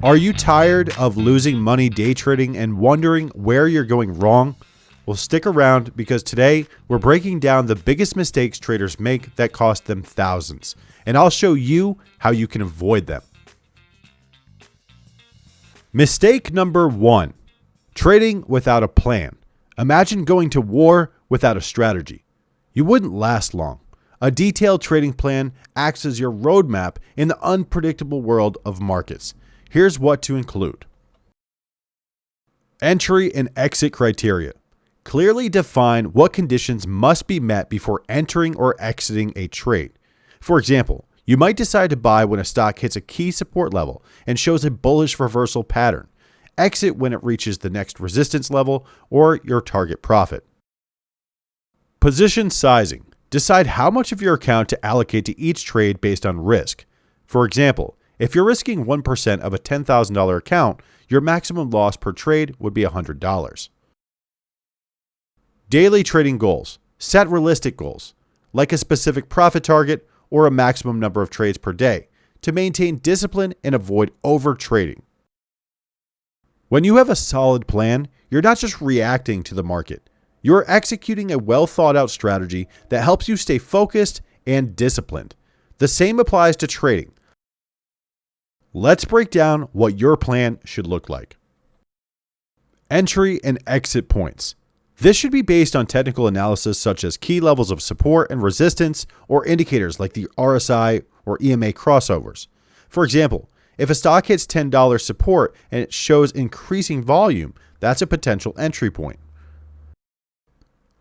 Are you tired of losing money day trading and wondering where you're going wrong? Well, stick around because today we're breaking down the biggest mistakes traders make that cost them thousands, and I'll show you how you can avoid them. Mistake number 1, trading without a plan. Imagine going to war without a strategy. You wouldn't last long. A detailed trading plan acts as your roadmap in the unpredictable world of markets. Here's what to include. Entry and exit criteria. Clearly define what conditions must be met before entering or exiting a trade. For example, you might decide to buy when a stock hits a key support level and shows a bullish reversal pattern. Exit when it reaches the next resistance level or your target profit. Position sizing. Decide how much of your account to allocate to each trade based on risk. For example, if you're risking 1% of a $10,000 account, your maximum loss per trade would be $100. Daily trading goals. Set realistic goals, like a specific profit target or a maximum number of trades per day, to maintain discipline and avoid overtrading. When you have a solid plan, you're not just reacting to the market. You're executing a well-thought-out strategy that helps you stay focused and disciplined. The same applies to trading. Let's break down what your plan should look like. Entry and exit points. This should be based on technical analysis such as key levels of support and resistance or indicators like the RSI or EMA crossovers. For example, if a stock hits $10 support and it shows increasing volume, that's a potential entry point.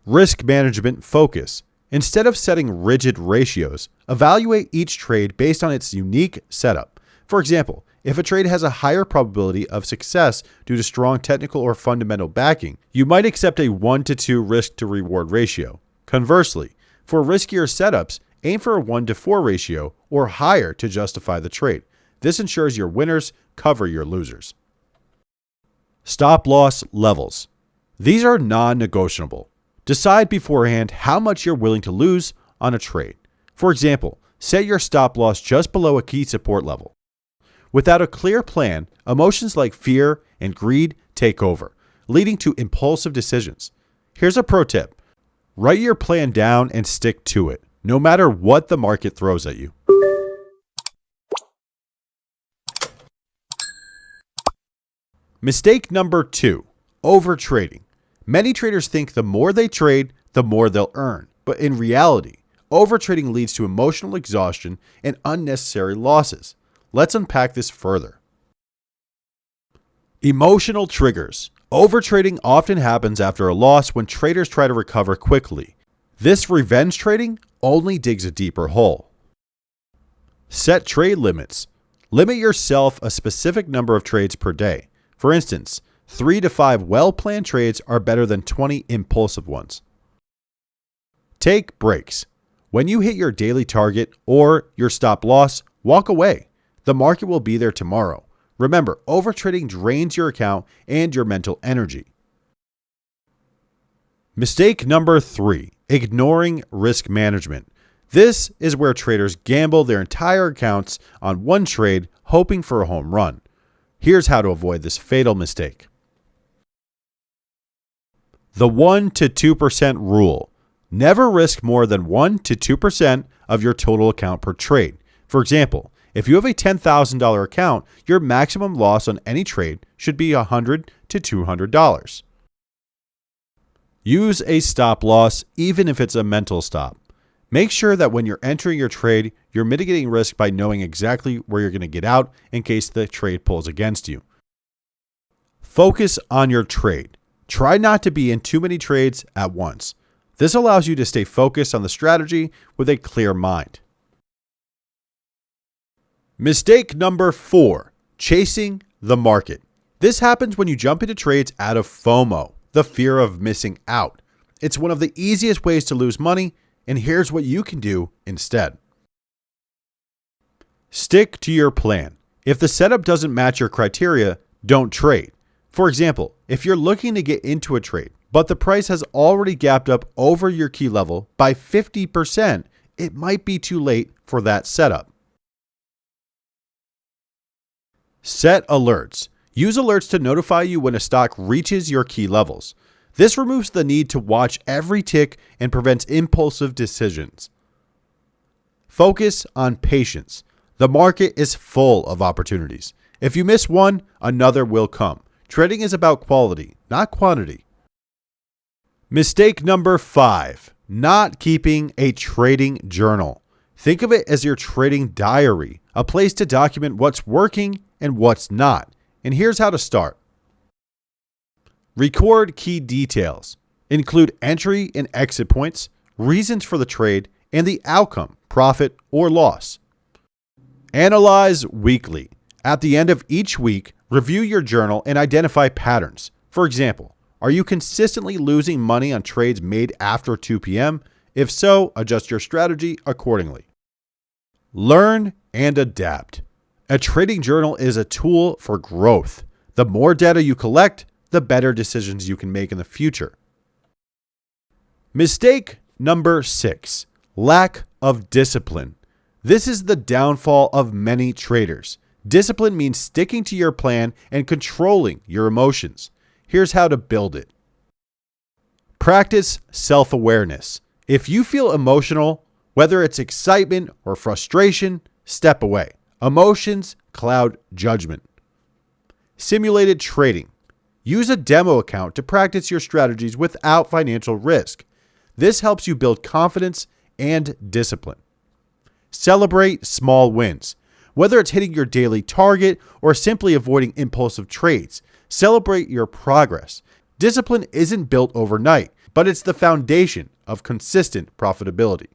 Risk management focus. Instead of setting rigid ratios, evaluate each trade based on its unique setup. For example, if a trade has a higher probability of success due to strong technical or fundamental backing, you might accept a 1-to-2 risk to reward ratio. Conversely, for riskier setups, aim for a 1-to-4 ratio or higher to justify the trade. This ensures your winners cover your losers. Stop loss levels. These are non-negotiable. Decide beforehand how much you're willing to lose on a trade. For example, set your stop loss just below a key support level. Without a clear plan, emotions like fear and greed take over, leading to impulsive decisions. Here's a pro tip. Write your plan down and stick to it, no matter what the market throws at you. Mistake number 2, overtrading. Many traders think the more they trade, the more they'll earn. But in reality, overtrading leads to emotional exhaustion and unnecessary losses. Let's unpack this further. Emotional triggers. Overtrading often happens after a loss when traders try to recover quickly. This revenge trading only digs a deeper hole. Set trade limits. Limit yourself a specific number of trades per day. For instance, 3 to 5 well-planned trades are better than 20 impulsive ones. Take breaks. When you hit your daily target or your stop loss, walk away. The market will be there tomorrow. Remember, overtrading drains your account and your mental energy. Mistake number 3, ignoring risk management. This is where traders gamble their entire accounts on one trade, hoping for a home run. Here's how to avoid this fatal mistake. The 1-to-2% rule. Never risk more than 1-to-2% of your total account per trade. For example, if you have a $10,000 account, your maximum loss on any trade should be $100 to $200. Use a stop loss even if it's a mental stop. Make sure that when you're entering your trade, you're mitigating risk by knowing exactly where you're going to get out in case the trade pulls against you. Focus on your trade. Try not to be in too many trades at once. This allows you to stay focused on the strategy with a clear mind. Mistake number 4, chasing the market. This happens when you jump into trades out of FOMO, the fear of missing out. It's one of the easiest ways to lose money, and here's what you can do instead. Stick to your plan. If the setup doesn't match your criteria, don't trade. For example, if you're looking to get into a trade, but the price has already gapped up over your key level by 50%, it might be too late for that setup. Set alerts. Use alerts to notify you when a stock reaches your key levels. This removes the need to watch every tick and prevents impulsive decisions. Focus on patience. The market is full of opportunities. If you miss one, another will come. Trading is about quality, not quantity. Mistake number 5, not keeping a trading journal. Think of it as your trading diary, a place to document what's working and what's not. And here's how to start. Record key details. Include entry and exit points, reasons for the trade, and the outcome, profit or loss. Analyze weekly. At the end of each week, review your journal and identify patterns. For example, are you consistently losing money on trades made after 2 p.m.? If so, adjust your strategy accordingly. Learn and adapt. A trading journal is a tool for growth. The more data you collect, the better decisions you can make in the future. Mistake number 6, lack of discipline. This is the downfall of many traders. Discipline means sticking to your plan and controlling your emotions. Here's how to build it. Practice self-awareness. If you feel emotional, whether it's excitement or frustration, step away. Emotions cloud judgment. Simulated trading. Use a demo account to practice your strategies without financial risk. This helps you build confidence and discipline. Celebrate small wins. Whether it's hitting your daily target or simply avoiding impulsive trades, celebrate your progress. Discipline isn't built overnight, but it's the foundation of consistent profitability.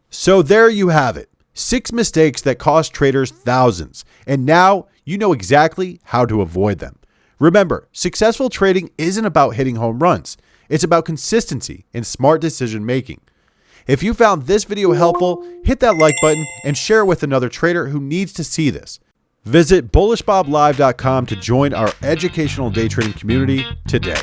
So there you have it. 6 mistakes that cost traders thousands, and now you know exactly how to avoid them. Remember, successful trading isn't about hitting home runs. It's about consistency and smart decision making. If you found this video helpful, hit that like button and share it with another trader who needs to see this. Visit bullishboblive.com to join our educational day trading community today.